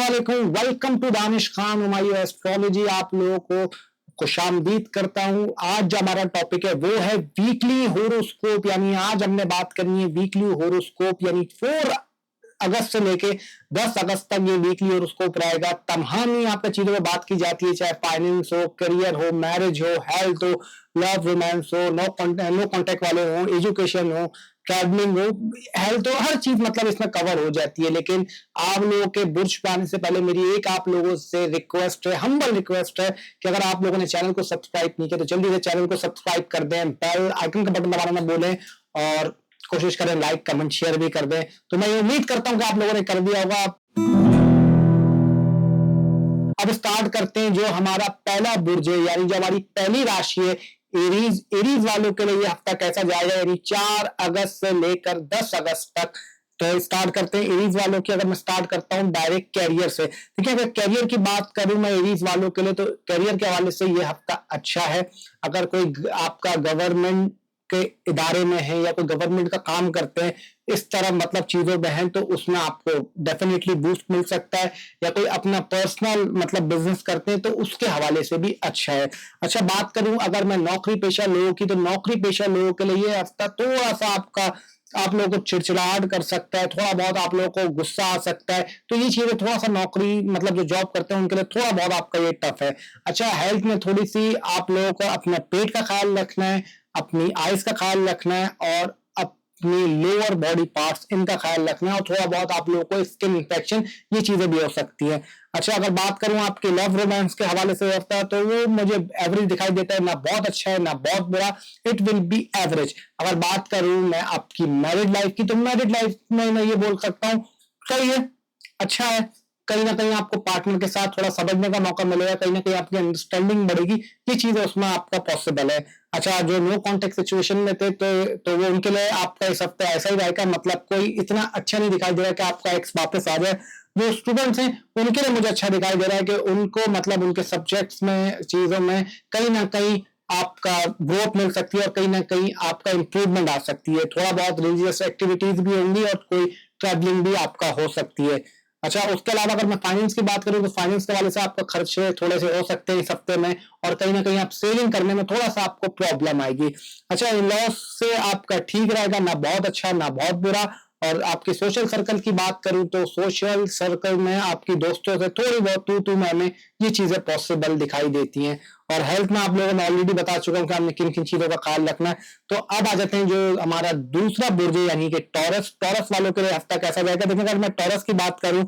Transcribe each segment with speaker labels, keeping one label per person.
Speaker 1: अस्सलामुअलैकुम, welcome to Danish Khan उमाई astrology. आप लोगों को खुशामदीद करता हूं। आज जो हमारा टॉपिक है वो है वीकली होरोस्कोप, यानी आज हमने बात करनी है वीकली होरोस्कोप, यानी 4 अगस्त से लेके 10 अगस्त तक ये वीकली होरोस्कोप रहेगा। तमाम ही आपका चीजों में बात की जाती है, चाहे फाइनेंस हो, करियर हो, मैरिज हो, हेल्थ हो, लव रोमांस हो, नो कॉन्टेक्ट वाले हो, एजुकेशन हो, ट्रैवलिंग हो, हेल्थ हो, हर चीज मतलब इसमें कवर हो जाती है। लेकिन आप लोगों के बुर्ज पे आने से पहले मेरी एक आप लोगों से रिक्वेस्ट है, हम्बल रिक्वेस्ट है कि अगर आप लोगों ने चैनल को सब्सक्राइब नहीं किया तो जल्दी से चैनल को सब्सक्राइब कर दें, बेल आइकन का बटन दबाना ना भूलें और कोशिश करें लाइक कमेंट शेयर भी कर दें। तो मैं उम्मीद करता हूं कि आप लोगों ने कर दिया होगा। अब स्टार्ट करते हैं जो हमारा पहला बुर्ज है, यानी जो हमारी पहली राशि है एरीज। एरीज वालों के लिए ये हफ्ता कैसा जाएगा, यानी 4 अगस्त से लेकर 10 अगस्त तक। तो स्टार्ट करते हैं एरीज वालों की। अगर मैं स्टार्ट करता हूं डायरेक्ट कैरियर से, ठीक है। अगर कैरियर की बात करूं मैं एरीज वालों के लिए, तो कैरियर के हवाले से ये हफ्ता अच्छा है। अगर कोई आपका गवर्नमेंट के इदारे में है या कोई गवर्नमेंट का काम करते हैं, इस तरह मतलब चीजों में है, तो उसमें आपको डेफिनेटली बूस्ट मिल सकता है। या कोई अपना पर्सनल मतलब बिजनेस करते हैं तो उसके हवाले से भी अच्छा है। अच्छा, बात करूं अगर मैं नौकरी पेशा लोगों की, तो नौकरी पेशा लोगों के लिए ये हफ्ता थोड़ा सा आपका आप लोगों को चिड़चिड़ाहट कर सकता है, थोड़ा बहुत आप लोगों को गुस्सा आ सकता है। तो ये चीजें थोड़ा सा नौकरी मतलब जो जॉब करते हैं उनके लिए थोड़ा बहुत आपका ये टफ है। अच्छा, हेल्थ में थोड़ी सी आप लोगों को अपने पेट का ख्याल रखना है, अपनी आइज का ख्याल रखना है और अपनी लोअर बॉडी पार्ट्स इनका ख्याल रखना है। और थोड़ा बहुत आप लोगों को स्किन इंफेक्शन ये चीजें भी हो सकती है। अच्छा, अगर बात करूं आपके लव रोमांस के हवाले से होता है, तो वो मुझे एवरेज दिखाई देता है, ना बहुत अच्छा है ना बहुत बुरा, इट विल बी एवरेज। अगर बात करूं मैं आपकी मैरिड लाइफ की, तो मैरिड लाइफ में मैं ये बोल सकता हूँ सही है, अच्छा है। कहीं ना कहीं आपको पार्टनर के साथ थोड़ा समझने का मौका मिलेगा, कहीं ना कहीं आपकी अंडरस्टैंडिंग बढ़ेगी, ये चीजें उसमें आपका पॉसिबल है। अच्छा, जो नो कॉन्टेक्ट सिचुएशन में थे तो वो उनके लिए आपका इस हफ्ते ऐसा ही रहेगा, मतलब कोई इतना अच्छा नहीं दिखाई दे रहा है कि आपका एक्स वापस आ जाए। जो स्टूडेंट्स हैं उनके लिए मुझे अच्छा दिखाई दे रहा है कि उनको मतलब उनके सब्जेक्ट्स में चीजों में कहीं ना कहीं आपका ग्रोथ मिल सकती है और कहीं ना कहीं आपका इंप्रूवमेंट आ सकती है। थोड़ा बहुत रिलीजियस एक्टिविटीज भी होंगी और कोई ट्रैवलिंग भी आपका हो सकती है। अच्छा, उसके अलावा अगर मैं फाइनेंस की बात करूं, तो फाइनेंस के वाले से आपका खर्चे थोड़े से हो सकते हैं इस हफ्ते में, और कहीं ना कहीं आप सेविंग करने में थोड़ा सा आपको प्रॉब्लम आएगी। अच्छा, इन लॉस से आपका ठीक रहेगा, ना बहुत अच्छा ना बहुत बुरा। और आपके सोशल सर्कल की बात करूं, तो सोशल सर्कल में आपकी दोस्तों से थोड़ी बहुत तू मैं ये चीजें पॉसिबल दिखाई देती हैं। और हेल्थ में आप लोगों ने ऑलरेडी बता चुका हूं कि हमने किन किन चीजों का ख्याल रखना है। तो अब आ जाते हैं जो हमारा दूसरा बुर्ज है, यानी कि टॉरस। टॉरस वालों के लिए हफ्ता कैसा जाएगा। देखिए, अगर मैं टॉरस की बात करूं,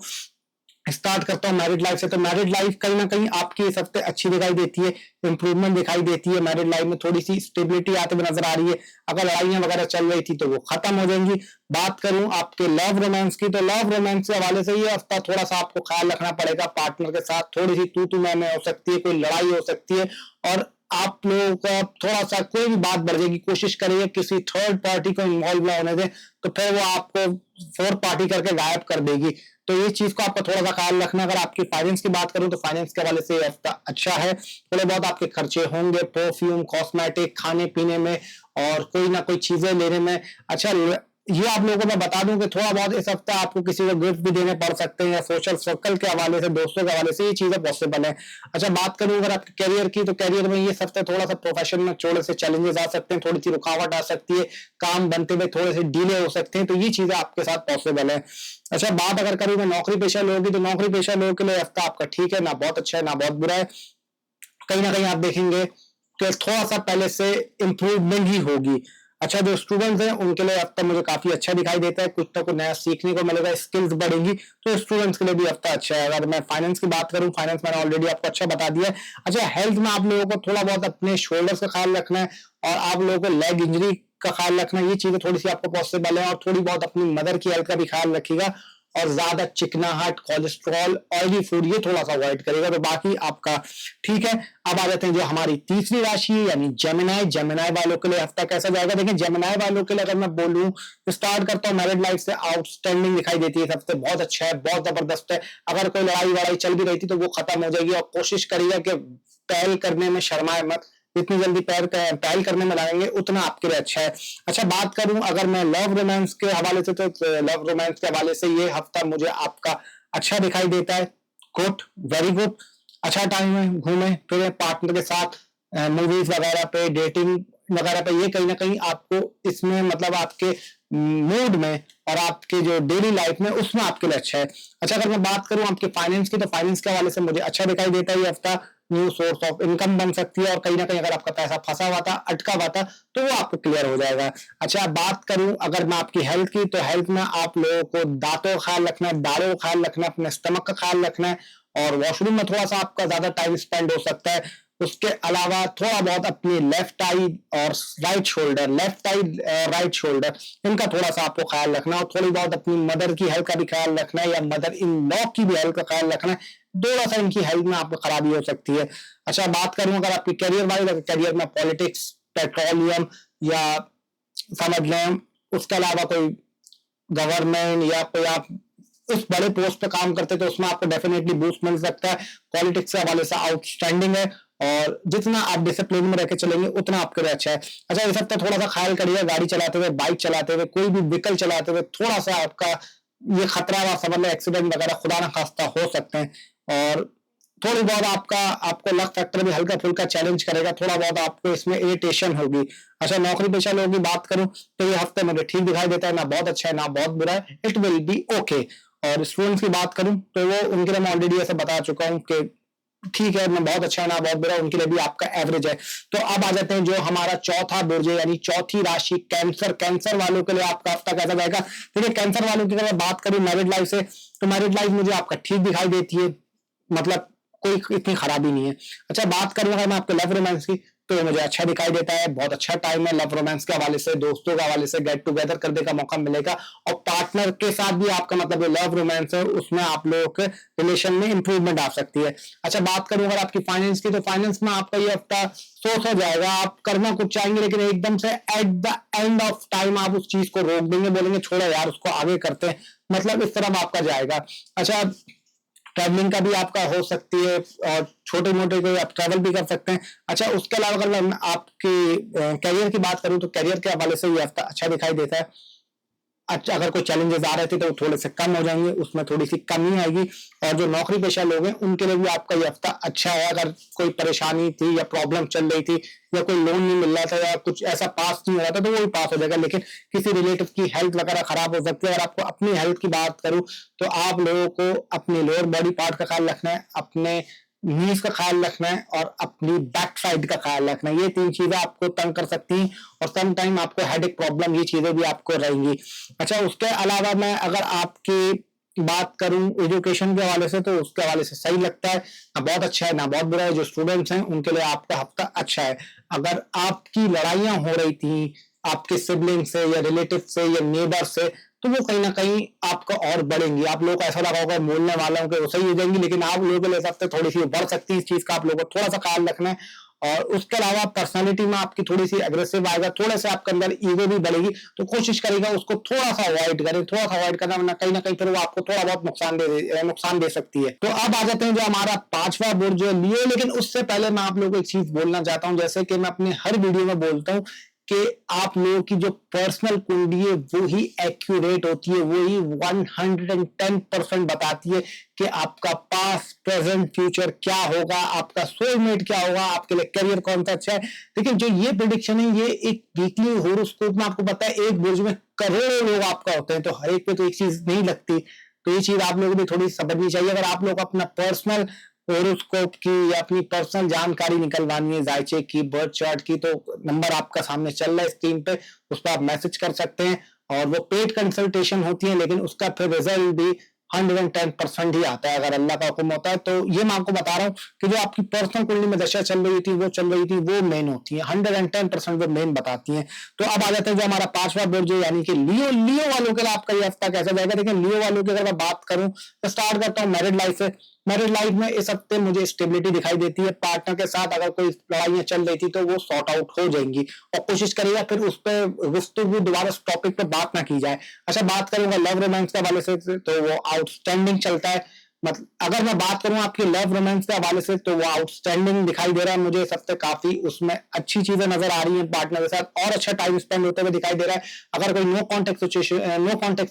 Speaker 1: स्टार्ट करता हूँ मैरिड लाइफ से, तो मैरिड लाइफ कहीं ना कहीं आपकी इस हफ्ते अच्छी दिखाई देती है, इंप्रूवमेंट दिखाई देती है। मैरिड लाइफ में थोड़ी सी स्टेबिलिटी आते हुए नजर आ रही है। अगर लड़ाइयां वगैरह चल रही थी तो वो खत्म हो जाएंगी। बात करूं आपके लव रोमांस की, तो लव रोमांस के हवाले से ये हफ्ता थोड़ा सा आपको ख्याल रखना पड़ेगा। पार्टनर के साथ थोड़ी सी तू मैं हो सकती है, कोई लड़ाई हो सकती है, और आप लोगों का थोड़ा सा कोई भी बात बढ़ जाएगी। कोशिश करिए किसी थर्ड पार्टी को इन्वॉल्व ना होने दें, तो फिर वो आपको फोर्थ पार्टी करके गायब कर देगी। तो ये चीज को आपको थोड़ा सा ख्याल रखना। अगर आपकी फाइनेंस की बात करूं, तो फाइनेंस के हवाले से ये हफ्ता अच्छा है। थोड़े बहुत आपके खर्चे होंगे परफ्यूम, कॉस्मेटिक, खाने पीने में और कोई ना कोई चीजें लेने में। अच्छा, ये आप लोगों को मैं बता दूं कि थोड़ा बहुत इस हफ्ते आपको किसी को गिफ्ट भी देने पड़ सकते हैं, या सोशल सर्कल के हवाले से, दोस्तों के हवाले से ये चीजें पॉसिबल है। अच्छा, बात करूं अगर आपके करियर की, तो करियर में ये हफ्ते थोड़ा सा प्रोफेशन में थोड़े से चैलेंजेस आ सकते हैं, थोड़ी सी रुकावट आ सकती है, काम बनते हुए थोड़े से डिले हो सकते हैं। तो ये चीजें आपके साथ पॉसिबल है। अच्छा, बात अगर करूं मैं नौकरी पेशा लोगों की, तो नौकरी पेशा लोगों के लिए हफ्ता आपका ठीक है, ना बहुत अच्छा है ना बहुत बुरा है। कहीं ना कहीं आप देखेंगे कि थोड़ा सा पहले से इंप्रूवमेंट ही होगी। अच्छा, जो स्टूडेंट्स हैं उनके लिए हफ्ता मुझे काफी अच्छा दिखाई देता है, कुछ ना कुछ नया सीखने को मिलेगा, स्किल्स बढ़ेंगी, तो स्टूडेंट्स के लिए भी हफ्ता अच्छा है। अगर मैं फाइनेंस की बात करूं, फाइनेंस मैंने ऑलरेडी आपको अच्छा बता दिया है। अच्छा, हेल्थ में आप लोगों को थोड़ा बहुत अपने शोल्डर्स का ख्याल रखना है और आप लोगों को लेग इंजरी का ख्याल रखना है। ये चीजें थोड़ी सी आपको पॉसिबल है। और थोड़ी बहुत अपनी मदर की हेल्थ का भी ख्याल रखिएगा, और ज्यादा चिकनाहट, कोलेस्ट्रॉल, ऑयली फूड ये थोड़ा सा अवॉइड करेगा, तो बाकी आपका ठीक है। अब आ जाते हैं जो हमारी तीसरी राशि है, यानी जेमिनाई। जेमिनाई वालों के लिए हफ्ता कैसा जाएगा। देखिए, जेमिनाई वालों के लिए अगर मैं बोलूं, तो स्टार्ट करता हूं मैरिड लाइफ से, आउटस्टैंडिंग दिखाई देती है इस हफ्ते, बहुत अच्छा है, बहुत जबरदस्त है। अगर कोई लड़ाई वड़ाई चल भी रही थी तो वो खत्म हो जाएगी, और कोशिश करिएगा कि पहल करने में शर्माए मत, जितनी जल्दी पहल करने में लगाएंगे उतना आपके लिए अच्छा है। अच्छा, बात करूं अगर मैं लव रोमांस के हवाले से, तो लव रोमांस के हवाले से ये हफ्ता मुझे आपका अच्छा दिखाई देता है। Good, very good. अच्छा टाइम है, घूमे फिरे पार्टनर के साथ, मूवीज वगैरह पे, डेटिंग वगैरह पे। ये कहीं ना कहीं आपको इसमें मतलब आपके मूड में और आपके जो डेली लाइफ में उसमें आपके लिए अच्छा है। अच्छा, अगर मैं बात करूं आपके फाइनेंस की, तो फाइनेंस के हवाले से मुझे अच्छा दिखाई देता है ये हफ्ता। न्यू सोर्स ऑफ इनकम बन सकती है, और कहीं ना कहीं अगर आपका पैसा फंसा हुआ था, अटका हुआ था, तो वो आपको क्लियर हो जाएगा। अच्छा, बात करूं अगर मैं आपकी हेल्थ की, तो हेल्थ में आप लोगों को दांतों का ख्याल रखना है, दाढ़ों का ख्याल रखना है, अपने स्टमक का ख्याल रखना है, और वॉशरूम में थोड़ा सा आपका ज्यादा टाइम स्पेंड हो सकता है। उसके अलावा थोड़ा बहुत अपनी लेफ्ट आई और राइट शोल्डर, लेफ्ट आई राइट शोल्डर, इनका थोड़ा सा आपको ख्याल रखना है, और थोड़ी बहुत अपनी मदर की हेल्थ का भी ख्याल रखना है, या मदर इन लॉ की भी हेल्थ का ख्याल रखना है। थोड़ा सा इनकी हेल्थ में आपको खराबी हो सकती है। अच्छा, बात करूं अगर आपकी करियर वाइज, अगर करियर में पॉलिटिक्स, पेट्रोलियम, या समझ लें उसके अलावा कोई गवर्नमेंट, या कोई आप उस बड़े पोस्ट पे काम करते तो उसमें आपको डेफिनेटली बूस्ट मिल सकता है। पॉलिटिक्स के हवाले से आउटस्टैंडिंग है, और जितना आप डिसिप्लिन में रह के चलेंगे उतना आपके लिए अच्छा है। अच्छा, इस हफ्ते थोड़ा सा ख्याल करिएगा, गाड़ी चलाते हुए, बाइक चलाते हुए, कोई भी व्हीकल चलाते हुए थोड़ा सा आपका ये खतरा व समझ एक्सीडेंट वगैरह खुदा ना खास्ता हो सकते हैं। और थोड़ी बहुत आपका आपको लक फैक्टर भी हल्का फुल्का चैलेंज करेगा, थोड़ा बहुत आपको इसमें इरिटेशन होगी। अच्छा, नौकरी पेशा लोगों की बात करूं तो ये हफ्ते मुझे ठीक दिखाई देता है, ना बहुत अच्छा है ना बहुत बुरा है, इट विल बी ओके। और स्टूडेंट्स की बात करूं तो वो उनके लिए मैं ऑलरेडी ऐसे बता चुका हूं कि ठीक है, ना बहुत अच्छा है ना बहुत बुरा, उनके लिए भी आपका एवरेज है। तो अब आ जाते हैं जो हमारा चौथा बुर्ज है, यानी चौथी राशि कैंसर। कैंसर वालों के लिए आपका हफ्ता कैसा जाएगा? देखिए, कैंसर वालों की अगर मैं बात करूं मैरिड लाइफ से, तो मैरिड लाइफ मुझे आपका ठीक दिखाई देती है, मतलब कोई इतनी खराबी नहीं है। अच्छा, बात करूं अगर मैं आपके लव रोमांस की, तो मुझे अच्छा दिखाई देता है, बहुत अच्छा टाइम है लव रोमांस के हवाले से, दोस्तों के हवाले से गेट टुगेदर करने का मौका मिलेगा, और पार्टनर के साथ भी आपका मतलब जो लव रोमांस है उसमें आप लोगों के रिलेशन में इंप्रूवमेंट आ सकती है। अच्छा, बात करूं अगर आपकी फाइनेंस की, तो फाइनेंस में आपका ये हफ्ता सोच हो जाएगा, आप करना कुछ चाहेंगे लेकिन एकदम से at the end of time आप उस चीज को रोक देंगे, बोलेंगे छोड़ो यार उसको आगे करते हैं, मतलब इस तरफ आपका जाएगा। अच्छा, ट्रैवलिंग का भी आपका हो सकती है, और छोटे मोटे कोई आप ट्रैवल भी कर सकते हैं। अच्छा, उसके अलावा अगर मैं आपकी करियर की बात करूं, तो करियर के हवाले से ये हफ्ता अच्छा दिखाई देता है। अच्छा, अगर कोई चैलेंजेस आ रहे थे तो वो थोड़े से कम हो जाएंगे, उसमें थोड़ी सी कमी आएगी। और जो नौकरी पेशा लोग हैं उनके लिए भी आपका ये हफ्ता अच्छा है। अगर कोई परेशानी थी या प्रॉब्लम चल रही थी, या कोई लोन नहीं मिल रहा था, या कुछ ऐसा पास नहीं हो रहा था, तो वो भी पास हो जाएगा। लेकिन किसी रिलेटिव की हेल्थ वगैरह खराब हो सकती है। अगर आपको अपनी हेल्थ की बात करूं, तो आप लोगों को अपने लोअर बॉडी पार्ट का ख्याल रखना है, अपने नीज का ख्याल रखना है, और अपनी बैक साइड का ख्याल रखना है। ये तीन चीजें आपको तंग कर सकती हैं, और सम टाइम आपको हेडेक प्रॉब्लम, ये चीजें भी आपको रहेंगी। अच्छा, उसके अलावा मैं अगर आपकी बात करूं एजुकेशन के हवाले से, तो उसके हवाले से सही लगता है, ना बहुत अच्छा है ना बहुत बुरा है। जो स्टूडेंट्स हैं उनके लिए आपका हफ्ता अच्छा है। अगर आपकी लड़ाइयां हो रही थी आपके सिबलिंग से, या रिलेटिव से, या नेबर से, तो वो कहीं ना कहीं आपका और बढ़ेंगी। आप लोगों को ऐसा लगा होगा बोलने वालों के वो सही हो जाएंगी, लेकिन आप लोगों के लिए सबसे थोड़ी सी बढ़ सकती है। इस चीज का आप लोगों को थोड़ा सा ख्याल रखना है। और उसके अलावा पर्सनालिटी में आपकी थोड़ी सी एग्रेसिव आएगा, थोड़ा सा आपके अंदर ईगो भी बढ़ेगी, तो कोशिश करेगा उसको थोड़ा सा अवॉइड करें, थोड़ा सा अवॉइड करना, वरना कहीं ना कहीं फिर वो आपको थोड़ा बहुत नुकसान दे सकती है। तो अब आ जाते हैं जो हमारा पांचवा बुर्ज है लियो। लेकिन उससे पहले मैं आप लोगों को एक चीज बोलना चाहता हूं, जैसे कि मैं अपने हर वीडियो में बोलता हूं कि आप लोगों की जो पर्सनल कुंडली है वो ही एक्यूरेट होती है, वो ही 110% बताती है कि आपका पास्ट प्रेजेंट फ्यूचर क्या होगा, आपका सोलमेट क्या होगा, आपके लिए करियर कौन सा अच्छा है। लेकिन जो ये प्रिडिक्शन है, ये एक वीकली होरोस्कोप में आपको पता है एक बुर्ज में करोड़ों लोग आपका होते हैं, तो हर एक पे तो एक चीज नहीं लगती। तो ये चीज आप लोगों को भी थोड़ी समझनी चाहिए। अगर आप लोग अपना पर्सनल होरोस्कोप की या अपनी पर्सनल जानकारी निकलवानी है, जायचे की, बर्थ चार्ट की, तो नंबर आपका सामने चल रहा है स्क्रीन पे, उस पर आप मैसेज कर सकते हैं। और वो पेड कंसल्टेशन होती है, लेकिन उसका फिर रिजल्ट भी 110% ही आता है अगर अल्लाह का हुक्म होता है। तो ये मैं आपको बता रहा हूँ कि जो आपकी पर्सनल कुंडली में दशा चल रही थी, वो चल रही थी, वो मेन होती है, 110% वो मेन बताती है। तो अब आ जाते हैं जो हमारा पांचवा बुर्ज है, यानी कि लियो। लियो वालों के लिए आपका ये हफ्ता कैसा जाएगा? देखिए, लियो वालों की अगर मैं बात करूं, तो स्टार्ट करता हूँ मैरिड लाइफ से। मैरिड लाइफ में इस हफ्ते मुझे स्टेबिलिटी दिखाई देती है। पार्टनर के साथ अगर कोई लड़ाइयां चल रही थी तो वो सॉर्ट आउट हो जाएंगी, और कोशिश करिएगा फिर उस पर गुफ्तगू दोबारा उस टॉपिक पे बात ना की जाए। अच्छा, बात करूंगा लव रोमांस के हवाले से, तो वो आउटस्टैंडिंग चलता है। मतलब अगर मैं बात करूं आपकी लव रोमांस के हवाले से तो वो आउटस्टैंडिंग दिखाई दे रहा है मुझे इस हफ्ते। काफी उसमें अच्छी चीजें नजर आ रही हैं पार्टनर के साथ, और अच्छा टाइम स्पेंड होते हुए दिखाई दे रहा है। अगर कोई नो कॉन्टेक्ट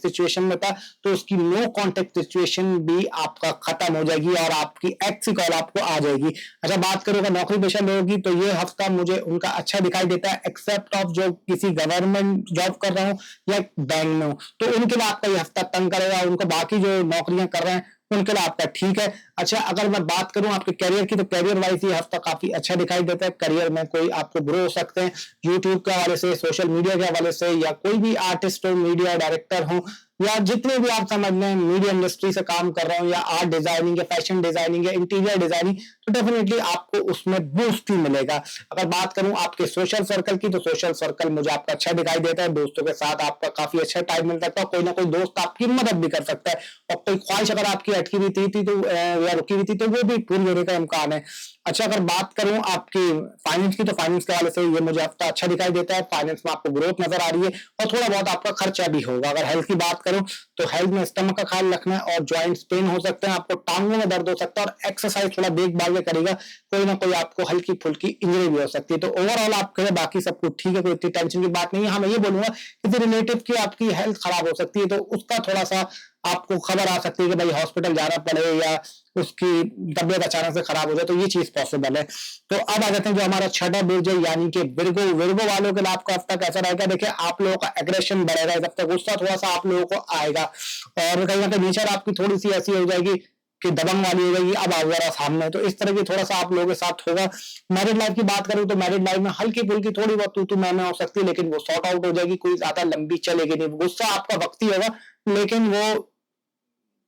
Speaker 1: सिचुएशन में था तो उसकी नो कॉन्टेक्ट सिचुएशन भी आपका खत्म हो जाएगी और आपकी एक्स की कॉल आपको आ जाएगी। अच्छा, बात करूंगा नौकरी पेशा लोगों की तो ये हफ्ता मुझे उनका अच्छा दिखाई देता है, एक्सेप्ट ऑफ जो किसी गवर्नमेंट जॉब कर रहा हूँ या बैंक में हूँ, तो उनके लिए आपका ये हफ्ता तंग करेगा। उनको बाकी जो नौकरियां कर रहे हैं उनके लिए आपका ठीक है। अच्छा, अगर मैं बात करूं आपके करियर की तो करियर वाइज ये हफ्ता काफी अच्छा दिखाई देता है। करियर में कोई आपको ग्रो हो सकते हैं यूट्यूब के हवाले से, सोशल मीडिया के हवाले से, या कोई भी आर्टिस्ट हो, मीडिया डायरेक्टर हो, या जितने भी आप समझ लें मीडिया इंडस्ट्री से काम कर रहे हो, या आर्ट डिजाइनिंग या फैशन डिजाइनिंग या इंटीरियर डिजाइनिंग, तो डेफिनेटली आपको उसमें बूस्ट ही मिलेगा। अगर बात करूं आपके सोशल सर्कल की तो सोशल सर्कल मुझे आपका अच्छा दिखाई देता है। दोस्तों के साथ आपका काफी अच्छा टाइम मिल सकता है, कोई ना कोई दोस्त आपकी मदद भी कर सकता है, और कोई ख्वाहिश अगर आपकी अटकी हुई थी तो या रुकी हुई थी तो वो भी पूरी होने का इम्कान है। अच्छा, अगर बात करूं आपकी फाइनेंस की तो फाइनेंस के हवाले से ये मुझे हफ्ता अच्छा दिखाई देता है। फाइनेंस में आपको ग्रोथ नजर आ रही है और थोड़ा बहुत आपका खर्चा भी होगा। अगर हेल्थ की बात करूं तो हेल्थ में स्टमक का ख्याल रखना है, और जॉइंट्स पेन हो सकते हैं, आपको टांगों में दर्द हो सकता है, और एक्सरसाइज थोड़ा देखभाल में करेगा, कोई ना कोई आपको हल्की फुल्की इंजरी भी हो सकती है। तो ओवरऑल आपके बाकी सब कुछ ठीक है, कोई इतनी टेंशन की बात नहीं है। हाँ, मैं ये बोलूंगा किसी रिलेटिव की आपकी हेल्थ खराब हो सकती है तो उसका थोड़ा सा आपको खबर आ सकती है कि भाई हॉस्पिटल जाना पड़े, या उसकी तबियत अचानक से खराब हो जाए, तो ये चीज पॉसिबल है। तो अब आ जाते हैं जो हमारा छठा बुर्ज है यानी कि विर्गो। विर्गो वालों के लिए आपका हफ्ता कैसा रहेगा? देखिए, आप लोगों का एग्रेशन बढ़ेगा इस हफ्ते, गुस्सा थोड़ा सा आप लोगों को आएगा, और कहीं ना कहीं नेचर आपकी थोड़ी सी ऐसी हो जाएगी कि दबंग वाली हो जाएगी, अब आओ जरा सामने। तो इस तरह की थोड़ा सा आप लोगों के साथ होगा। मैरिड लाइफ की बात करूं तो मैरिड लाइफ में हल्की फुल्की थोड़ी बहुत तू मैं हो सकती है, लेकिन वो सॉर्ट आउट हो जाएगी, कोई ज्यादा लंबी चलेगी नहीं। गुस्सा आपका वक्ती होगा लेकिन वो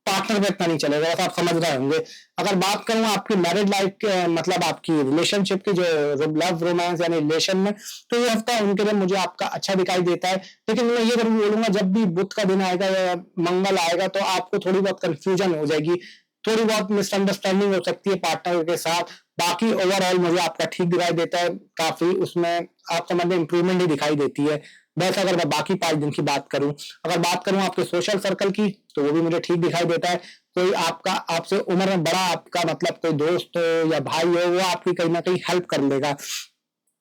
Speaker 1: पार्टनर में इतना नहीं चलेगा, बस आप समझ रहे होंगे। अगर बात करूं आपकी मैरिड लाइफ के मतलब आपकी रिलेशनशिप की, जो लव रोमांस यानी रिलेशन में, तो ये हफ्ता उनके लिए मुझे आपका अच्छा दिखाई देता है। लेकिन मैं ये जरूर बोलूंगा जब भी बुध का दिन आएगा या मंगल आएगा तो आपको थोड़ी बहुत कंफ्यूजन हो जाएगी, थोड़ी बहुत मिसअंडरस्टैंडिंग हो सकती है पार्टनर के साथ। बाकी ओवरऑल मुझे आपका ठीक दिखाई देता है, काफी उसमें आप समझ में इंप्रूवमेंट ही दिखाई देती है। बस अगर मैं बाकी 5 दिन की बात करूं, अगर बात करूं आपके सोशल सर्कल की तो वो भी मुझे ठीक दिखाई देता है। कोई आपका आपसे उम्र में बड़ा आपका मतलब कोई दोस्त हो या भाई हो, वो आपकी कहीं ना कहीं हेल्प कर लेगा।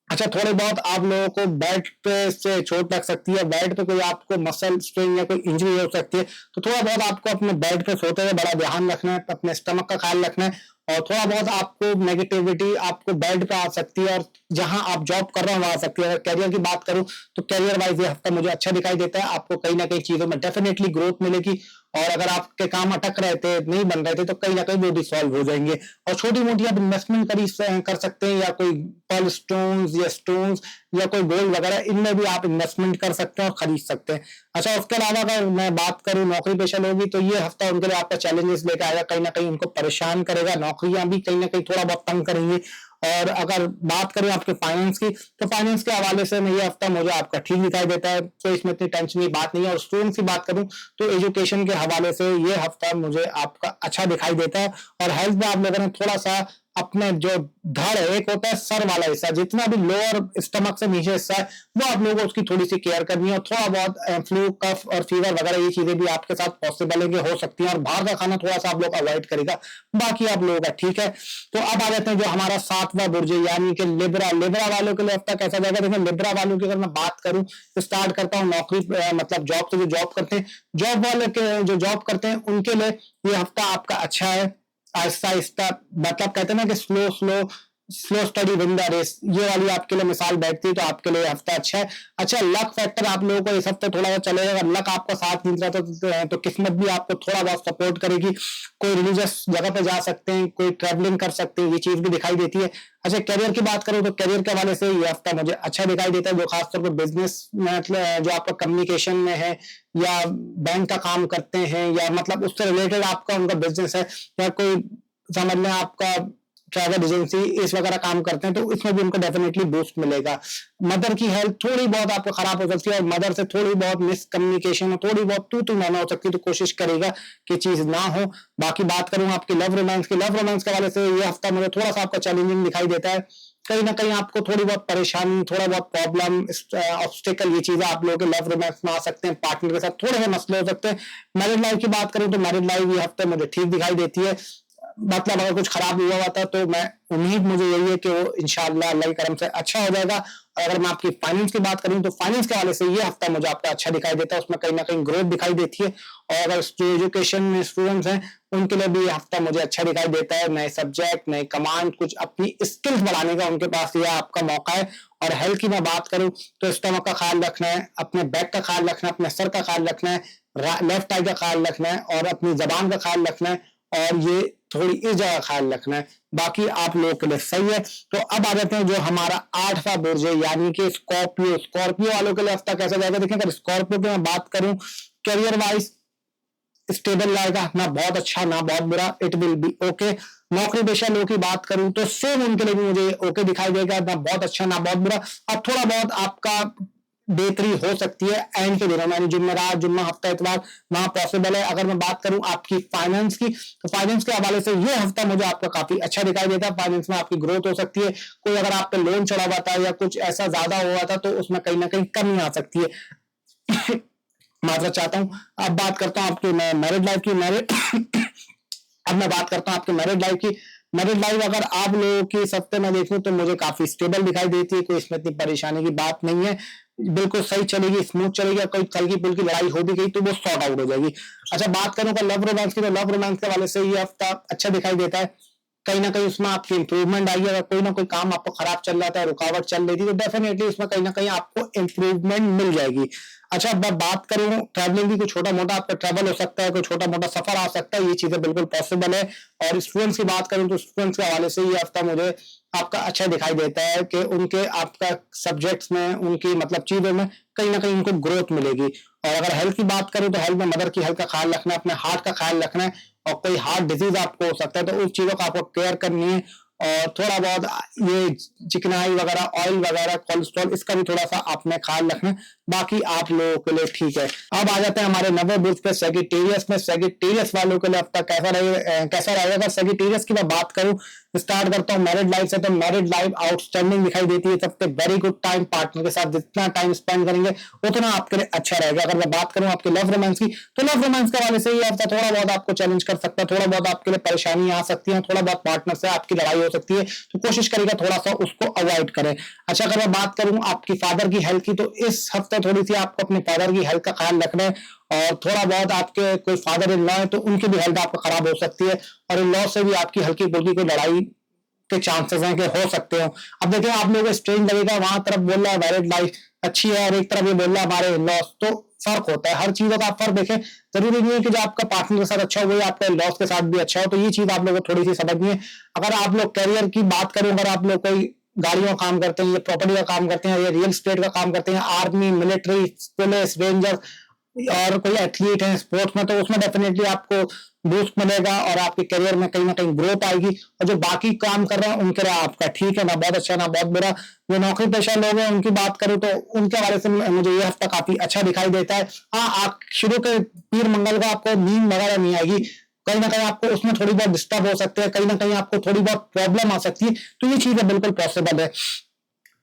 Speaker 1: अच्छा, थोड़े बहुत आप लोगों को बेड पे से चोट लग सकती है, बेड पे कोई आपको मसल स्ट्रेन या कोई इंजरी हो सकती है, तो थोड़ा बहुत आपको अपने बेड पे सोते हुए बड़ा ध्यान रखना है, अपने स्टमक का ख्याल रखना है, और थोड़ा बहुत आपको नेगेटिविटी आपको बेड पे आ सकती है, और जहां आप जॉब कर रहे हो वहां आ सकती है। अगर कैरियर की बात करूं तो कैरियर वाइज ये हफ्ता मुझे अच्छा दिखाई देता है, आपको कहीं ना कहीं चीजों में डेफिनेटली ग्रोथ मिलेगी, और अगर आपके काम अटक रहे थे, नहीं बन रहे थे, तो कहीं ना कहीं वो भी सॉल्व हो जाएंगे। और छोटी मोटी आप इन्वेस्टमेंट कर सकते हैं, या कोई पर्ल स्टोन्स या स्टोन्स या कोई गोल्ड वगैरह, इनमें भी आप इन्वेस्टमेंट कर सकते हैं और खरीद सकते हैं। अच्छा, उसके अलावा अगर मैं बात करूं नौकरी पेशा लोगों की तो ये हफ्ता उनके लिए आपका चैलेंजेस लेकर आएगा, कहीं ना कहीं उनको परेशान करेगा, नौकरियां भी कहीं ना कहीं थोड़ा बहुत तंग करेंगी। और अगर बात करें आपके फाइनेंस की तो फाइनेंस के हवाले से ये हफ्ता मुझे आपका ठीक दिखाई देता है, तो इसमें इतनी टेंशन की बात नहीं है। और स्टूडेंट्स की बात करूं तो एजुकेशन के हवाले से ये हफ्ता मुझे आपका अच्छा दिखाई देता है। और हेल्थ में आप लोगों ने थोड़ा सा अपने जो धड़ है, एक होता है सर वाला हिस्सा, जितना भी लोअर स्टमक से नीचे हिस्सा है वो आप लोगों को उसकी थोड़ी सी केयर करनी है, और थोड़ा बहुत फ्लू कफ और फीवर वगैरह ये चीजें भी आपके साथ पॉसिबल है कि हो सकती हैं, और बाहर का खाना थोड़ा सा आप लोग अवॉइड करेगा, बाकी आप लोगों का ठीक है। तो अब आ जाते हैं जो हमारा 7वां बुर्ज यानी कि लिब्रा। लिब्रा वालों के लिए हफ्ता कैसा जाएगा? देखिए, लिब्रा वालों की अगर मैं बात करूं तो स्टार्ट करता हूं नौकरी मतलब जॉब से, जो जॉब करते हैं, जॉब वाले के जो जॉब करते हैं उनके लिए ये हफ्ता आपका अच्छा है। आहिस्ता आहिस्ता मतलब कहते हैं ना कि slow slow slow steady win the race, ये वाली आपके लिए मिसाल बैठती है, तो आपके लिए हफ्ता अच्छा है। अच्छा, लक फैक्टर आप लोगों को इस हफ्ते थोड़ा सा चलेगा। अगर लक आपका साथ नहीं रहा तो किस्मत भी आपको थोड़ा बहुत सपोर्ट करेगी। कोई रिलीजियस जगह पे जा सकते हैं, कोई ट्रैवलिंग कर सकते हैं, ये चीज भी दिखाई देती है। अच्छा, करियर की बात करूं तो करियर के हवाले से ये हफ्ता मुझे अच्छा दिखाई देता है, जो खासतौर पर बिजनेस में मतलब जो आपका कम्युनिकेशन में है, या बैंक का काम करते हैं, या मतलब उससे रिलेटेड आपका उनका बिजनेस है, या कोई समझ लें आपका ट्रैवल एजेंसी इस वगैरह काम करते हैं, तो इसमें भी उनको डेफिनेटली बूस्ट मिलेगा। मदर की हेल्थ थोड़ी बहुत आपको खराब हो सकती है, और मदर से थोड़ी बहुत मिसकम्युनिकेशन और थोड़ी बहुत तू मैना हो सकती है, तो कोशिश करेगा कि चीज ना हो। बाकी बात करूं आपकी लव रोमांस की, लव रोमांस के हवाले से ये हफ्ता मुझे थोड़ा सा आपका चैलेंजिंग दिखाई देता है। कहीं ना कहीं आपको थोड़ी बहुत परेशानी, थोड़ा बहुत प्रॉब्लम, ऑब्स्टिकल, ये चीजें आप लोगों के लव रोमांस में आ सकते हैं, पार्टनर के साथ थोड़े से मसले हो सकते हैं। मैरिड लाइफ की बात करूं तो मैरिड लाइफ ये हफ्ते मुझे ठीक दिखाई देती है। मतलब अगर कुछ खराब हुआ हुआ था तो मैं उम्मीद मुझे यही है कि वो इंशाल्लाह अल्लाह के करम से अच्छा हो जाएगा। और अगर मैं आपकी फाइनेंस की बात करूं तो फाइनेंस के हवाले से ये हफ्ता मुझे आपका अच्छा दिखाई देता है, उसमें कहीं ना कहीं ग्रोथ दिखाई देती है। और अगर जो एजुकेशन में स्टूडेंट्स हैं उनके लिए भी ये हफ्ता मुझे अच्छा दिखाई देता है, नए सब्जेक्ट, नए कमांड, कुछ अपनी स्किल्स बढ़ाने का उनके पास यह आपका मौका है। और हेल्थ की मैं बात करूं तो स्टमक का ख्याल रखना है, अपने बैक का ख्याल रखना है, अपने सर का ख्याल रखना है, लेफ्ट आई का ख्याल रखना है और अपनी जबान का ख्याल रखना है, और ये थोड़ी इस जगह ख्याल रखना है। बाकी आप लोगों के लिए सही है। तो अब आ जाते हैं जो हमारा 8वां बुर्ज है यानी कि स्कॉर्पियो। स्कॉर्पियो वालों के लिए हफ्ता कैसा जाएगा देखिए। अगर स्कॉर्पियो की मैं बात करूं, करियर वाइज स्टेबल जाएगा, ना बहुत अच्छा ना बहुत बुरा, इट विल बी ओके। नौकरी पेशा लोगों की बात करूं तो सेम उनके लिए भी मुझे ओके दिखाई देगा, ना बहुत अच्छा ना बहुत बुरा। अब थोड़ा बहुत आपका बेहतरी हो सकती है एंड के दिनों में, यानी जुम्मेरात, जुम्मा, हफ्ता, इतवार, वहां पॉसिबल है। अगर मैं बात करूं आपकी फाइनेंस की तो फाइनेंस के हवाले से ये हफ्ता मुझे आपका काफी अच्छा दिखाई देता है। फाइनेंस में आपकी ग्रोथ हो सकती है। कोई अगर आप पे लोन चढ़ा हुआ था या कुछ ऐसा ज्यादा हुआ था तो उसमें कहीं ना कहीं कमी आ सकती है। माजरत चाहता हूँ। अब बात करता हूँ आपकी मैरिड लाइफ की। अब मैं बात करता हूँ आपके मैरिड लाइफ की। मैरिड लाइफ अगर आप लोगों की इस हफ्ते में देखूं तो मुझे काफी स्टेबल दिखाई देती है, कोई इसमें इतनी परेशानी की बात नहीं है, बिल्कुल सही चलेगी, स्मूथ चलेगी। कोई हल्की फुल्की लड़ाई हो भी गई तो वो सॉर्ट आउट हो जाएगी। अच्छा, बात करूं लव रोमांस की तो लव रोमांस के वाले से ये हफ्ता अच्छा दिखाई देता है। कहीं ना कहीं उसमें आपकी इंप्रूवमेंट आई है। अगर कोई ना कोई काम आपको खराब चल रहा था, रुकावट चल रही थी, तो डेफिनेटली उसमें कहीं ना कहीं आपको इंप्रूवमेंट मिल जाएगी। अच्छा, अब मैं बात करूं ट्रैवलिंग की, कोई छोटा मोटा आपका ट्रैवल हो सकता है, कोई छोटा मोटा सफर आ सकता है, ये चीजें बिल्कुल पॉसिबल है। और स्टूडेंट्स की बात करूं तो स्टूडेंट्स के हवाले से ये हफ्ता मुझे आपका अच्छा दिखाई देता है कि उनके आपका सब्जेक्ट्स में, उनकी मतलब चीजों में कहीं ना कहीं उनको ग्रोथ मिलेगी। और अगर हेल्थ की बात करूं तो हेल्थ में मदर की हेल्थ का ख्याल रखना है, अपने हार्ट का ख्याल रखना है, और कोई हार्ट डिजीज आपको हो सकता है तो उस चीजों का आपको केयर करनी है। और थोड़ा बहुत ये चिकनाई वगैरह, ऑयल वगैरह, कोलेस्ट्रॉल, इसका भी थोड़ा सा आपने ख्याल रखना है। बाकी आप लोगों के लिए ठीक है। अब आ जाते हैं हमारे नवे बुर्ज पे सेगिटेरियस में। सेगिटेरियस वालों के लिए अब तक कैसा रहेगा। अगर सेगिटेरियस की मैं बात करूं, स्टार्ट करता हूं मैरिड लाइफ से, तो मैरिड लाइफ आउटस्टैंडिंग दिखाई देती है। सबसे वेरी गुड टाइम, पार्टनर के साथ जितना टाइम स्पेंड करेंगे उतना आपके लिए अच्छा रहेगा। अगर मैं बात करूं आपके लव रोमांस की तो लव रोमांस के वाले से ये हफ्ता थोड़ा बहुत आपको चैलेंज कर सकता है, थोड़ा बहुत आपके लिए परेशानी आ सकती है, थोड़ा बहुत पार्टनर से आपकी लड़ाई हो सकती है, तो कोशिश करेगा थोड़ा सा उसको अवॉइड करें। अच्छा, अगर मैं बात करूं आपकी फादर की हेल्थ की तो इस हफ्ते थोड़ी सी आपको अपने फादर की हेल्थ का ख्याल रखना है। और थोड़ा बहुत आपके कोई फादर इन लॉ है तो उनकी भी हेल्थ आपको खराब हो सकती है, और इन लॉ से भी आपकी हल्की फुल्की कोई लड़ाई के चांसेस हैं कि हो सकते हो। अब देखिए, आप लोगों को स्ट्रेंज लगेगा, वहां तरफ बोल रहा है मैरिड लाइफ अच्छी है और एक तरफ ये बोल रहा है हमारे लॉस, तो फर्क होता है। हर चीजों का आप फर्क देखें। जरूरी नहीं है कि जो आपका पार्टनर के साथ अच्छा हो वही आपका लॉस के साथ भी अच्छा हो, तो ये चीज आप लोगों को थोड़ी सी समझनी है। अगर आप लोग कैरियर की बात करें, अगर आप लोग कोई गाड़ियों का काम करते हैं, या प्रॉपर्टी का काम करते हैं, या रियल स्टेट का काम करते हैं, आर्मी, मिलिट्री, पुलिस, रेंजर, और कोई एथलीट है स्पोर्ट्स में, तो उसमें डेफिनेटली आपको बूस्ट मिलेगा और आपके करियर में कहीं ना कहीं ग्रोथ आएगी। और जो बाकी काम कर रहे हैं उनके लिए आपका ठीक है, ना बहुत अच्छा ना बहुत बुरा। जो नौकरी पेशा लोग हैं उनकी बात करूं तो उनके हवाले से मुझे ये हफ्ता काफी अच्छा दिखाई देता है। हाँ, आप शुरू के पीर मंगल का आपको नींद वगैरह नहीं आएगी, कहीं ना कहीं आपको उसमें थोड़ी बहुत डिस्टर्ब हो सकते हैं, कहीं ना कहीं आपको थोड़ी बहुत प्रॉब्लम आ सकती है, तो ये चीजें बिल्कुल पॉसिबल है।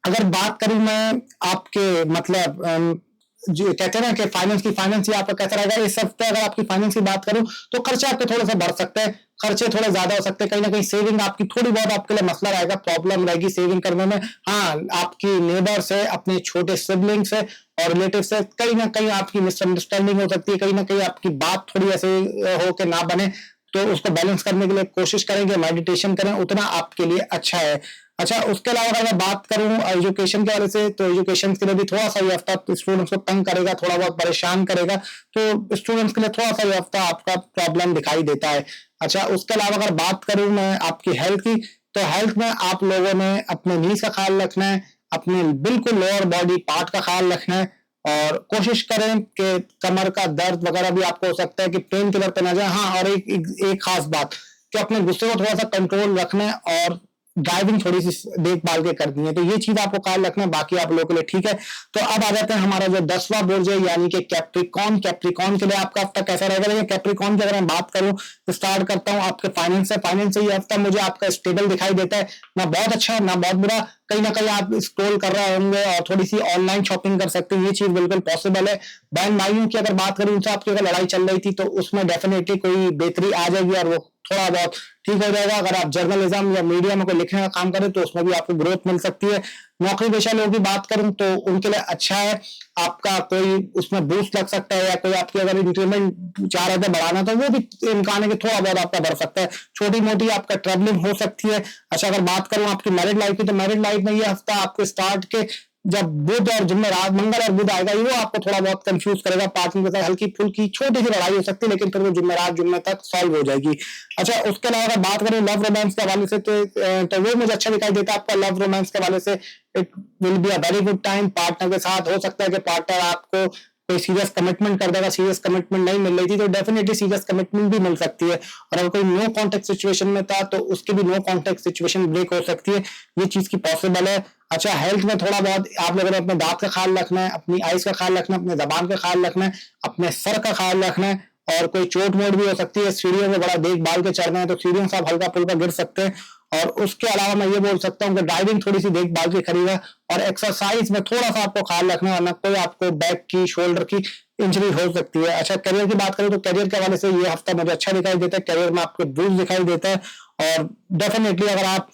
Speaker 1: अगर बात करूं मैं आपके मतलब जो कहते हैं ना कि फाइनेंस ही आपका कैसा रहेगा इस हफ्ते। अगर आपकी फाइनेंस की बात करूं तो खर्चे आपके थोड़े से बढ़ सकते हैं, खर्चे थोड़े ज्यादा हो सकते हैं, कहीं ना कहीं सेविंग आपकी थोड़ी बहुत आपके लिए मसला रहेगा, प्रॉब्लम रहेगी सेविंग करने में। हाँ, आपकी नेबर से, अपने छोटे सिबलिंग से और रिलेटिव से कहीं ना कहीं आपकी मिसअंडरस्टैंडिंग हो सकती है, कहीं ना कहीं आपकी बात थोड़ी ऐसे हो के ना बने, तो उसको बैलेंस करने के लिए कोशिश करेंगे, मेडिटेशन करें, उतना आपके लिए अच्छा है। अच्छा, उसके अलावा अगर मैं बात करूं एजुकेशन के वाले से, तो एजुकेशन के लिए भी थोड़ा सा ये हफ्ता स्टूडेंट्स को तंग करेगा, थोड़ा बहुत परेशान करेगा, तो स्टूडेंट्स के लिए थोड़ा सा ये हफ्ता आपका प्रॉब्लम दिखाई देता है। अच्छा, उसके अलावा अगर बात करूं मैं आपकी हेल्थ की, तो हेल्थ में आप लोगों ने अपने नीज का ख्याल रखना है, अपने बिल्कुल लोअर बॉडी पार्ट का ख्याल रखना है, और कोशिश करें कि कमर का दर्द वगैरह भी आपको हो सकता है कि पेन किलर पे ना जाए। हाँ, और एक खास बात कि अपने गुस्से को थोड़ा सा कंट्रोल रखना है, और ड्राइविंग थोड़ी सी देखभाल के करनी है, तो ये चीज आपको ख्याल रखना है, बाकी आप लोगों के लिए ठीक है। तो अब आ जाते हैं हमारा जो 10वां बुर्ज है यानी कि कैप्रिकॉर्न। कैप्रिकॉर्न के लिए आपका हफ्ता कैसा रहेगा? देखिए कैप्रिकॉर्न की अगर मैं बात करूं तो स्टार्ट करता हूं आपके फाइनेंस से। फाइनेंस से ये हफ्ता मुझे आपका स्टेबल दिखाई देता है, ना बहुत अच्छा ना बहुत बुरा। कहीं ना कहीं आप स्क्रॉल कर रहे होंगे और थोड़ी सी ऑनलाइन शॉपिंग कर सकते हैं, ये चीज बिल्कुल पॉसिबल है। बहन भाइयों की अगर बात करूं, उनसे आपकी अगर लड़ाई चल रही थी तो उसमें डेफिनेटली कोई बेहतरी आ जाएगी और वो थोड़ा बहुत ठीक हो जाएगा। अगर आप जर्नलिज्म या मीडिया में कोई लिखने का काम करें तो उसमें भी आपको ग्रोथ मिल सकती है। नौकरी पेशा लोगों की बात करूं तो उनके लिए अच्छा है, आपका कोई उसमें बूस्ट लग सकता है, या कोई आपकी अगर इंक्रीमेंट चाह रहे थे बढ़ाना तो वो भी इम्कान है कि थोड़ा बहुत आपका बढ़ सकता है। छोटी मोटी आपका ट्रेवलिंग हो सकती है। अच्छा अगर बात करूं आपकी मैरिड लाइफ की, तो मैरिड लाइफ में ये हफ्ता आपके स्टार्ट के जब बुध और जुम्मेरात, मंगल और बुध आएगा, वो आपको थोड़ा बहुत कंफ्यूज करेगा। पार्टनर के साथ हल्की फुल्की छोटी सी लड़ाई हो सकती है, लेकिन फिर वो जुम्मेरात जुम्मे तक सॉल्व हो जाएगी। अच्छा उसके अलावा अगर बात करें लव रोमांस के हवाले से तो वो मुझे अच्छा दिखाई देता है आपका लव रोमांस के हवाले से। It will be a very good time. Partner के साथ हो सकता है कि पार्टनर आपको कोई सीरियस कमिटमेंट कर देगा, सीरियस कमिटमेंट नहीं मिल रही थी तो डेफिनेटली सीरियस कमिटमेंट भी मिल सकती है। और अगर कोई नो कॉन्टेक्ट सिचुएशन में था तो उसकी भी नो कॉन्टेक्ट सिचुएशन ब्रेक हो सकती है, ये चीज की पॉसिबल है। अच्छा हेल्थ में थोड़ा बहुत आप लोगों ने अपने दांत का ख्याल रखना है, अपनी आइज का ख्याल रखना है, अपने जबान का ख्याल रखना है, अपने सर का ख्याल रखना है। और कोई चोट मोट भी हो सकती है, सीढ़ियों में बड़ा देखभाल के चढ़ना है तो सीढ़ियों से आप हल्का फुल्का गिर सकते हैं। और उसके अलावा मैं ये बोल सकता हूँ कि ड्राइविंग थोड़ी सी देखभाल की करेगा, और एक्सरसाइज में थोड़ा सा आपको ख्याल रखना है, वरना कोई आपको बैक की शोल्डर की इंजरी हो सकती है। अच्छा करियर की बात करें तो करियर के हवाले से ये हफ्ता मुझे अच्छा दिखाई देता है, करियर में आपको बूस्ट दिखाई देता है। और डेफिनेटली अगर आप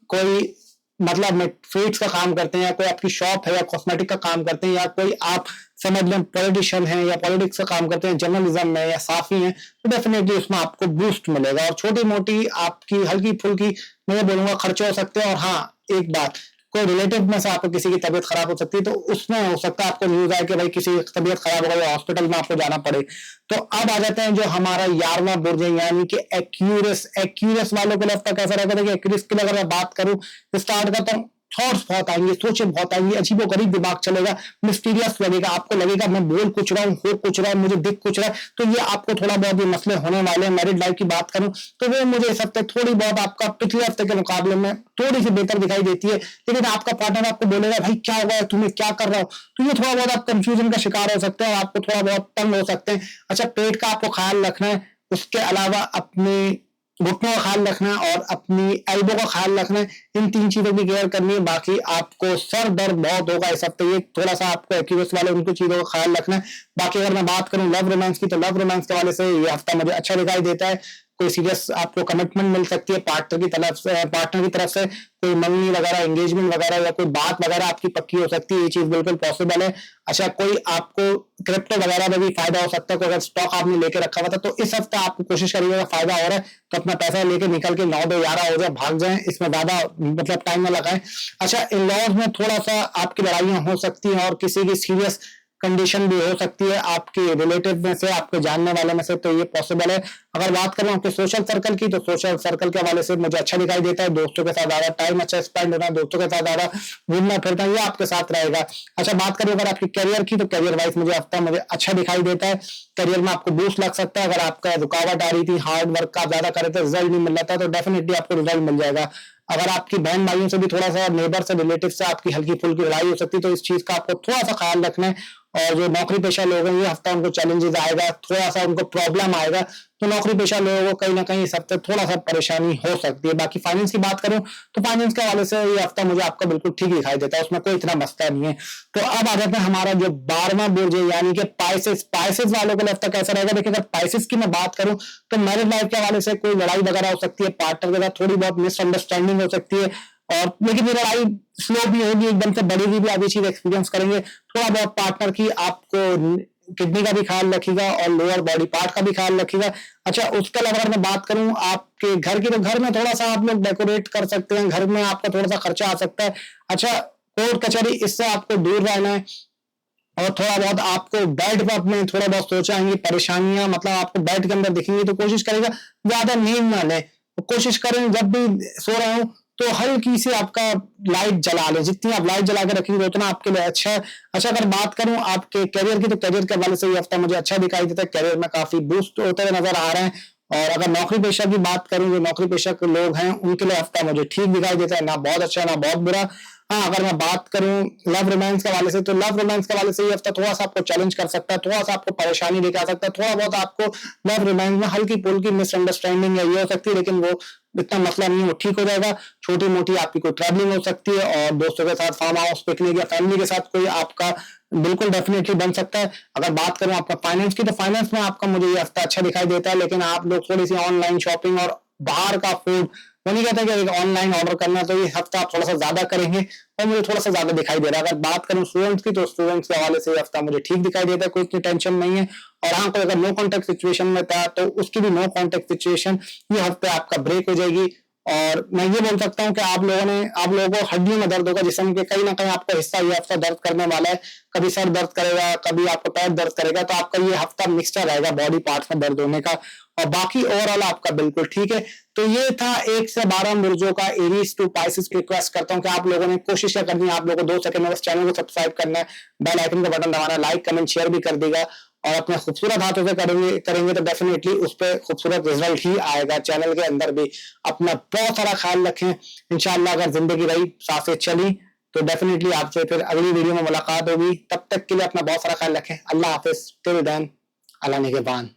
Speaker 1: कोई मतलब में फ्रूट्स का काम करते हैं, या कोई आपकी शॉप है, या कॉस्मेटिक का काम करते हैं, या कोई आप समझ लें पॉलिटिशियन है या पॉलिटिक्स का काम करते हैं, जर्नलिज्म में या साफी हैं, तो डेफिनेटली उसमें आपको बूस्ट मिलेगा। और छोटी मोटी आपकी हल्की फुल्की मैं ये बोलूंगा खर्चे हो सकते हैं। और हाँ एक बात, कोई रिलेटिव में से आपको किसी की तबीयत खराब हो सकती है तो उसमें हो सकता है आपको न्यूज आए कि भाई किसी की तबीयत खराब हो गई, हॉस्पिटल में आपको जाना पड़े। तो अब आ जाते हैं जो हमारा 11वां बुर्ज है यानी कि एक्यूरस। एक्यूरस वालों के लिए हफ्ता कैसा रहेगा? देखिए एक्यूरस के लिए अगर मैं बात करूं तो स्टार्ट करता हूँ, थॉट्स बहुत आएंगे, सोचें बहुत आएंगी, अजीबो गरीब दिमाग चलेगा, मिस्टीरियस लगेगा, आपको लगेगा मैं बोल कुछ रहा हूँ, हो कुछ रहा है, मुझे दिख कुछ रहा है। तो ये आपको थोड़ा बहुत ये मसले होने वाले हैं। मैरिड लाइफ की बात करूं तो वो मुझे इस हफ्ते थोड़ी बहुत आपका पिछले हफ्ते के मुकाबले में थोड़ी सी बेहतर दिखाई देती है। लेकिन आपका पार्टनर आपको बोलेगा भाई क्या हुआ है, तुम्हें क्या कर रहा हो, तो ये थोड़ा बहुत आप कंफ्यूजन का शिकार हो सकते हैं, आपको थोड़ा बहुत तंग हो सकते हैं। अच्छा पेट का आपको ख्याल रखना है, उसके अलावा अपने घुटनों का ख्याल रखना है और अपनी एल्बो का ख्याल रखना है। इन 3 चीजों की केयर करनी है। बाकी आपको सर दर्द बहुत होगा इस हफ्ते, ये थोड़ा सा आपको एक्यूरेस वाले उनको चीजों का ख्याल रखना है। बाकी अगर मैं बात करूं लव रोमांस की, तो लव रोमांस के वाले से ये हफ्ता मुझे अच्छा दिखाई देता है। कोई सीरियस आपको कमिटमेंट मिल सकती है पार्टनर की तरफ से कोई मंगनी वगैरह, एंगेजमेंट वगैरह, या कोई बात वगैरह आपकी पक्की हो सकती है, ये चीज बिल्कुल पॉसिबल है। अच्छा कोई आपको क्रिप्टो वगैरह में भी फायदा हो सकता है, कोई अगर स्टॉक आपने लेके रखा हुआ था तो इस हफ्ते आपको कोशिश करिएगा, फायदा हो रहा है तो अपना पैसा लेके निकल के 9-2-11 हो जाए, भाग जाए, इसमें ज्यादा मतलब टाइम ना लगाएं। अच्छा इन लॉज में थोड़ा सा आपकी लड़ाइयां हो सकती हैं और किसी की सीरियस कंडीशन भी हो सकती है आपके रिलेटिव में से, आपके जानने वाले में से, तो ये पॉसिबल है। अगर बात करें आपके सोशल सर्कल की, तो सोशल सर्कल के हवाले से मुझे अच्छा दिखाई देता है, दोस्तों के साथ ज्यादा टाइम अच्छा स्पेंड होना, दोस्तों के साथ ज्यादा घूमना फिरना, ये आपके साथ रहेगा। अच्छा बात करें अगर आपकी करियर की, तो करियर वाइज मुझे हफ्ता मुझे अच्छा दिखाई देता है। करियर में आपको बूस्ट लग सकता है। अगर आपका रुकावट आ रही थी, हार्ड वर्क का आप ज्यादा कर रहे थे, रिजल्ट नहीं मिल रहा था, तो डेफिनेटली आपको रिजल्ट मिल जाएगा। अगर आपकी बहन भाइयों से भी थोड़ा सा, नेबर से, रिलेटिव से आपकी हल्की फुल्की लड़ाई हो सकती है, तो इस चीज का आपको थोड़ा सा ख्याल रखना है। और जो नौकरी पेशा लोग हैं ये हफ्ता उनको चैलेंजेस आएगा, थोड़ा सा उनको प्रॉब्लम आएगा, तो नौकरी पेशा लोगों को कहीं ना कहीं इस हफ्ते थोड़ा सा परेशानी हो सकती है। बाकी फाइनेंस की बात करूं तो फाइनेंस के हवाले से ये हफ्ता मुझे आपका बिल्कुल ठीक दिखाई देता है, उसमें कोई इतना मसला नहीं है। तो अब आ जाते हैं हमारा जो 12वां बुर्ज है यानी कि पाइसेस। पाइसेस वालों के लिए हफ्ता कैसा रहेगा? देखिए अगर पाइसेस की मैं बात करूं तो मैरिज लाइफ के हवाले से कोई लड़ाई वगैरह हो सकती है, पार्टनर के साथ थोड़ी बहुत मिसअंडरस्टैंडिंग हो सकती है, और लेकिन ये लड़ाई स्लो भी होगी, एकदम से बढ़ेगी भी, आप ये चीज एक्सपीरियंस करेंगे। थोड़ा बहुत पार्टनर की आपको किडनी का भी ख्याल रखिएगा और लोअर बॉडी पार्ट का भी ख्याल रखिएगा। अच्छा उसके अलावा अगर मैं बात करूं आपके घर की, तो घर में थोड़ा सा आप लोग डेकोरेट कर सकते हैं, घर में आपका थोड़ा सा खर्चा आ सकता है। अच्छा कोर्ट कचहरी इससे आपको दूर रहना है। और थोड़ा बहुत आपको बेड पर अपने थोड़ा बहुत सोचाएंगे परेशानियां, मतलब आपको बेड के अंदर दिखेंगी, तो कोशिश करेगा ज्यादा नींद ना ले, तो कोशिश करें जब भी सो रहे हो तो हल्की सी आपका लाइट जला ले, जितनी आप लाइट जला के रखेंगे उतना आपके लिए अच्छा है। अच्छा अगर बात करूं आपके करियर की, तो करियर के हवाले से ये हफ्ता मुझे अच्छा दिखाई देता है, करियर में काफी बूस्ट होते हुए नजर आ रहे हैं। और अगर नौकरी पेशा की बात करें, जो नौकरी पेशा के लोग हैं उनके लिए हफ्ता मुझे ठीक दिखाई देता है, ना बहुत अच्छा ना बहुत बुरा। हाँ, अगर मैं बात करूं लव रोमांस के हवाले से, तो लव रोमांस के हवाले से ये हफ्ता थोड़ा सा आपको चैलेंज कर सकता है, थोड़ा सा आपको परेशानी लेके आ सकता है, थोड़ा बहुत आपको लव रोमांस में हल्की फुल्की मिसअंडरस्टैंडिंग है ये हो सकती है, लेकिन वो इतना मसला नहीं है, वो ठीक हो जाएगा। छोटी मोटी आपकी कोई ट्रैवलिंग हो सकती है और दोस्तों के साथ फार्म हाउस पिकनिक या फैमिली के साथ कोई आपका बिल्कुल डेफिनेटली बन सकता है। अगर बात करूं आपका फाइनेंस की, तो फाइनेंस में आपका मुझे ये हफ्ता अच्छा दिखाई देता है, लेकिन आप लोग थोड़ी सी ऑनलाइन शॉपिंग और बाहर का फूड, वो नहीं कहता कि ऑनलाइन ऑर्डर करना, तो ये हफ्ता आप थोड़ा सा ज्यादा करेंगे और मुझे थोड़ा सा ज्यादा दिखाई दे रहा है। अगर बात करूं स्टूडेंट्स की, तो स्टूडेंट्स के हवाले से ये हफ्ता मुझे ठीक दिखाई देता है, कोई इतनी टेंशन नहीं है। और हाँ, कोई अगर नो कॉन्टेक्ट सिचुएशन में था तो उसकी भी नो कॉन्टेक्ट सिचुएशन ये हफ्ते आपका ब्रेक हो जाएगी। और मैं ये बोल सकता हूँ कि आप लोगों को हड्डियों में दर्द होगा, जिसम के कहीं ना कहीं आपका हिस्सा ये हफ्ता दर्द करने वाला है। कभी सर दर्द करेगा, कभी आपका पैर दर्द करेगा, तो आपका ये हफ्ता मिक्सचर रहेगा बॉडी पार्ट्स में दर्द होने का। और बाकी ओवरऑल आपका बिल्कुल ठीक है। तो ये था 1 से 12 बुर्जों का एरीज टू पाइसेस। रिक्वेस्ट करता हूँ कि आप लोगों ने कोशिश करनी है, आप लोगों को 2 सेकंड में बस चैनल को सब्सक्राइब करना है, बेल आइकन का बटन दबाना, लाइक कमेंट शेयर भी कर देगा, और अपने खूबसूरत हाथों से करेंगे तो डेफिनेटली उस पर खूबसूरत रिजल्ट ही आएगा। चैनल के अंदर भी अपना बहुत सारा ख्याल रखें। इंशाल्लाह अगर जिंदगी रही, सांसें चली, तो डेफिनेटली आपसे फिर अगली वीडियो में मुलाकात होगी। तब तक के लिए अपना बहुत सारा ख्याल रखें। अल्लाह हाफिज, टिल देन, अल्लाह निगहबान।